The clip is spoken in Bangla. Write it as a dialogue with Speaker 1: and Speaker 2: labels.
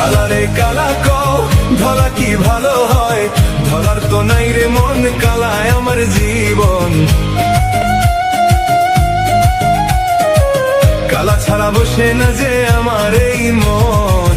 Speaker 1: কালারে কালা কও ধলা কি ভালো হয়, ধলার তো নাই রে মন, কালায় আমার জীবন। কালা ছাড়া বসে না যে আমার এই মন।